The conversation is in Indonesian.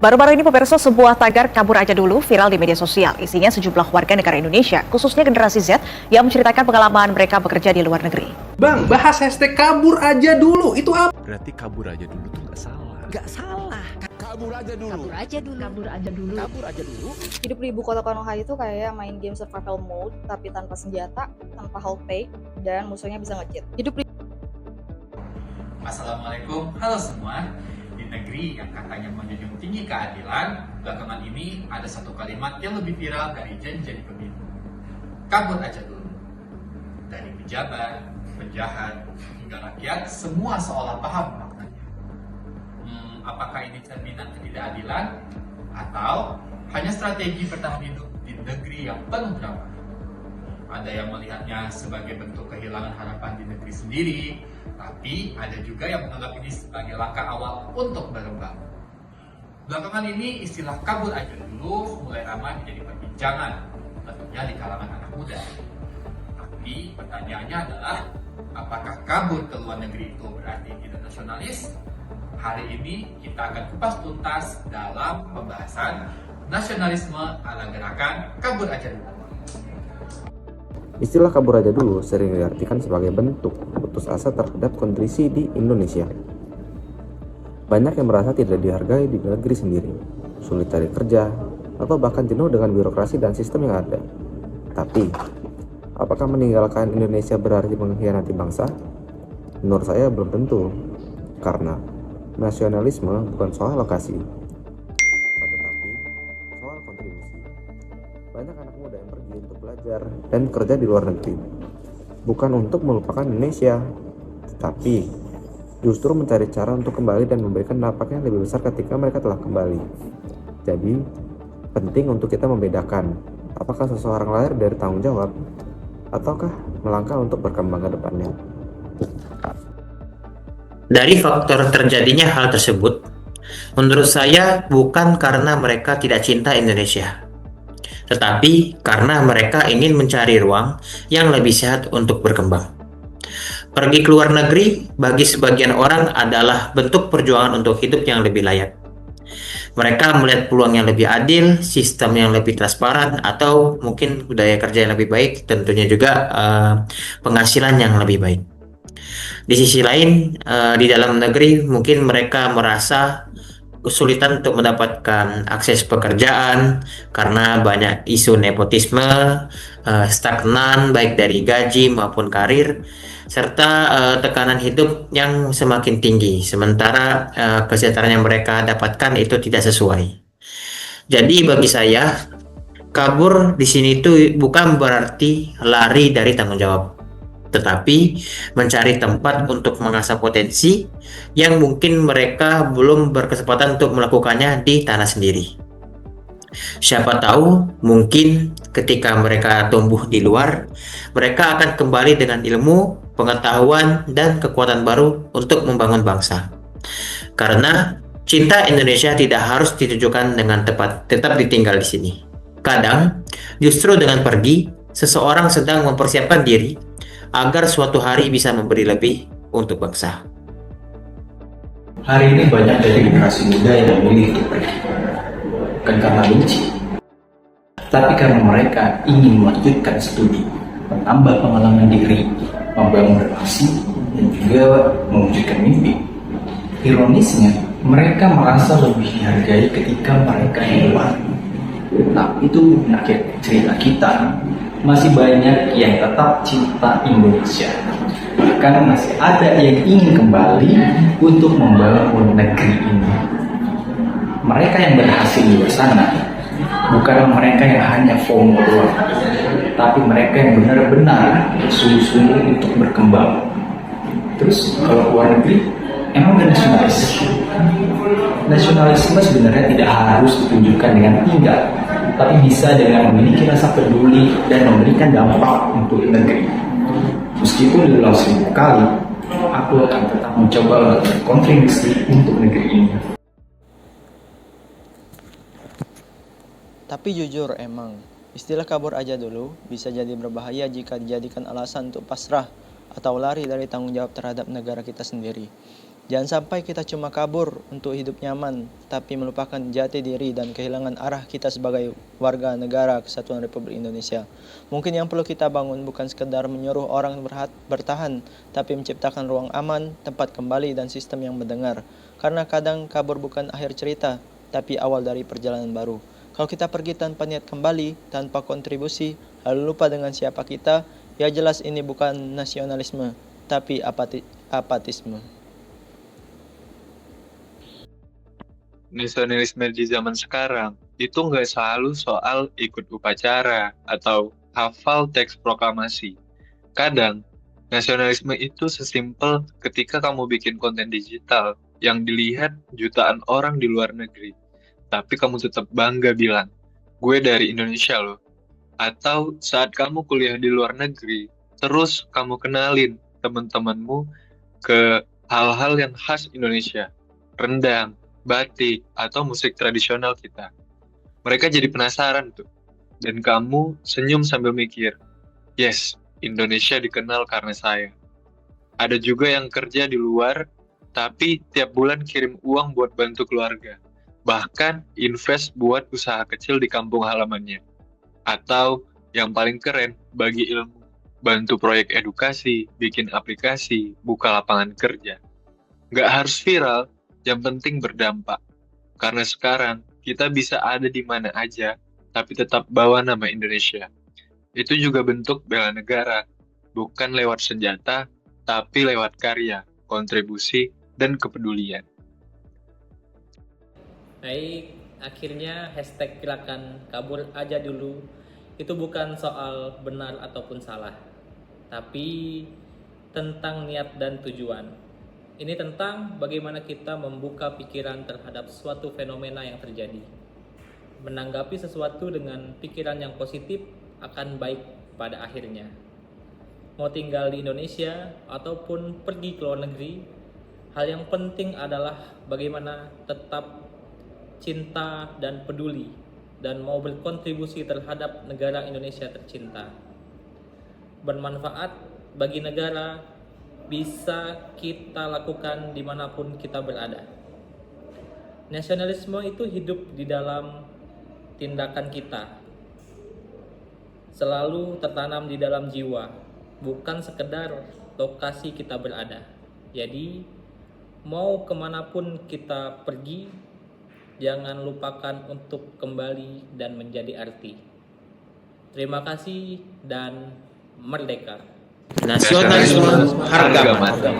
Baru-baru ini pemirsa, sebuah tagar kabur aja dulu viral di media sosial. Isinya sejumlah warga negara Indonesia, khususnya generasi Z, yang menceritakan pengalaman mereka bekerja di luar negeri. Bang, bahas hashtag kabur aja dulu, itu apa? Berarti kabur aja dulu tuh nggak salah. Nggak salah. Kabur aja dulu. Kabur aja dulu. Kabur aja dulu. Kabur aja dulu. Hidup di ibu kota Konoha itu kayak main game survival mode, tapi tanpa senjata, tanpa health pack, dan musuhnya bisa nge-cheat. Hidup di Assalamualaikum, halo semua. Di negeri yang katanya menjunjung tinggi keadilan, belakangan ini ada satu kalimat yang lebih viral dari jadi pemimpin. Kabur aja dulu. Dari pejabat, penjahat, hingga rakyat, semua seolah paham maknanya. Apakah ini cerminan ketidakadilan? Atau hanya strategi bertahan hidup di negeri yang penuh drama? Ada yang melihatnya sebagai bentuk kehilangan harapan di negeri sendiri, tapi ada juga yang menganggap ini sebagai langkah awal untuk berkembang. Belakangan ini istilah kabur aja dulu mulai ramai menjadi perbincangan, tentunya di kalangan anak muda. Tapi pertanyaannya adalah, apakah kabur ke luar negeri itu berarti tidak nasionalis? Hari ini kita akan kupas tuntas dalam pembahasan nasionalisme ala gerakan kabur aja dulu. Istilah kabur aja dulu sering diartikan sebagai bentuk putus asa terhadap kondisi di Indonesia. Banyak yang merasa tidak dihargai di negeri sendiri, sulit cari kerja, atau bahkan jenuh dengan birokrasi dan sistem yang ada. Tapi, apakah meninggalkan Indonesia berarti mengkhianati bangsa? Menurut saya belum tentu, karena nasionalisme bukan soal lokasi, tetapi soal kontribusi. Banyak anak muda yang pergi untuk belajar dan kerja di luar negeri, bukan untuk melupakan Indonesia, tetapi justru mencari cara untuk kembali dan memberikan dampak yang lebih besar ketika mereka telah kembali. Jadi, penting untuk kita membedakan apakah seseorang lahir dari tanggung jawab, ataukah melangkah untuk berkembang ke depannya. Dari faktor terjadinya hal tersebut, menurut saya bukan karena mereka tidak cinta Indonesia, tetapi karena mereka ingin mencari ruang yang lebih sehat untuk berkembang. Pergi ke luar negeri bagi sebagian orang adalah bentuk perjuangan untuk hidup yang lebih layak. Mereka melihat peluang yang lebih adil, sistem yang lebih transparan, atau mungkin budaya kerja yang lebih baik, tentunya juga penghasilan yang lebih baik. Di sisi lain, di dalam negeri mungkin mereka merasa kesulitan untuk mendapatkan akses pekerjaan karena banyak isu nepotisme, stagnan baik dari gaji maupun karir, serta tekanan hidup yang semakin tinggi, sementara kesejahteraan yang mereka dapatkan itu tidak sesuai. Jadi bagi saya, kabur di sini itu bukan berarti lari dari tanggung jawab, tetapi mencari tempat untuk mengasah potensi yang mungkin mereka belum berkesempatan untuk melakukannya di tanah sendiri. Siapa tahu, mungkin ketika mereka tumbuh di luar, mereka akan kembali dengan ilmu, pengetahuan, dan kekuatan baru untuk membangun bangsa. Karena cinta Indonesia tidak harus ditujukan dengan tetap ditinggal di sini. Kadang, justru dengan pergi, seseorang sedang mempersiapkan diri agar suatu hari bisa memberi lebih untuk bangsa. Hari ini banyak dari generasi muda yang memilih untuk pergi, bukan karena benci, tapi karena mereka ingin melanjutkan studi, menambah pengalaman diri, membangun relasi, dan juga mewujudkan mimpi. Ironisnya, mereka merasa lebih dihargai ketika mereka di luar. Tapi itu akhir cerita kita. Masih banyak yang tetap cinta Indonesia, bahkan masih ada yang ingin kembali untuk membangun negeri ini. Mereka yang berhasil di luar sana bukanlah mereka yang hanya FOMO doang, tapi mereka yang benar-benar bersungguh-sungguh untuk berkembang. Terus kalau luar negeri, emang gak nasionalis? Nasionalisme sebenarnya tidak harus ditunjukkan dengan tinggal, tapi bisa dengan memiliki rasa peduli dan memberikan dampak untuk negeri. Meskipun diulang 1000 kali, aku akan tetap mencoba untuk berkontribusi untuk negeri ini. Tapi jujur emang, istilah kabur aja dulu bisa jadi berbahaya jika dijadikan alasan untuk pasrah atau lari dari tanggung jawab terhadap negara kita sendiri. Jangan sampai kita cuma kabur untuk hidup nyaman, tapi melupakan jati diri dan kehilangan arah kita sebagai warga negara Kesatuan Republik Indonesia. Mungkin yang perlu kita bangun bukan sekedar menyuruh orang bertahan, tapi menciptakan ruang aman, tempat kembali, dan sistem yang mendengar. Karena kadang kabur bukan akhir cerita, tapi awal dari perjalanan baru. Kalau kita pergi tanpa niat kembali, tanpa kontribusi, lalu lupa dengan siapa kita, ya jelas ini bukan nasionalisme, tapi apatisme. Nasionalisme di zaman sekarang itu nggak selalu soal ikut upacara atau hafal teks proklamasi. Kadang, nasionalisme itu sesimpel ketika kamu bikin konten digital yang dilihat jutaan orang di luar negeri, tapi kamu tetap bangga bilang, gue dari Indonesia loh. Atau saat kamu kuliah di luar negeri, terus kamu kenalin teman-temanmu ke hal-hal yang khas Indonesia, rendang, batik, atau musik tradisional kita. Mereka jadi penasaran tuh. Dan kamu senyum sambil mikir, yes, Indonesia dikenal karena saya. Ada juga yang kerja di luar, tapi tiap bulan kirim uang buat bantu keluarga. Bahkan invest buat usaha kecil di kampung halamannya. Atau yang paling keren, bagi ilmu. Bantu proyek edukasi, bikin aplikasi, buka lapangan kerja. Nggak harus viral, yang penting berdampak. Karena sekarang kita bisa ada di mana aja, tapi tetap bawa nama Indonesia. Itu juga bentuk bela negara, bukan lewat senjata, tapi lewat karya, kontribusi, dan kepedulian. Baik, akhirnya hashtag gerakan kabur aja dulu itu bukan soal benar ataupun salah, tapi tentang niat dan tujuan. Ini tentang bagaimana kita membuka pikiran terhadap suatu fenomena yang terjadi. Menanggapi sesuatu dengan pikiran yang positif akan baik pada akhirnya. Mau tinggal di Indonesia ataupun pergi ke luar negeri, hal yang penting adalah bagaimana tetap cinta dan peduli dan mau berkontribusi terhadap negara Indonesia tercinta. Bermanfaat bagi negara bisa kita lakukan dimanapun kita berada. Nasionalisme itu hidup di dalam tindakan kita, selalu tertanam di dalam jiwa, bukan sekedar lokasi kita berada. Jadi, mau kemanapun kita pergi, jangan lupakan untuk kembali dan menjadi arti. Terima kasih dan merdeka. Nasionalisme harga mati.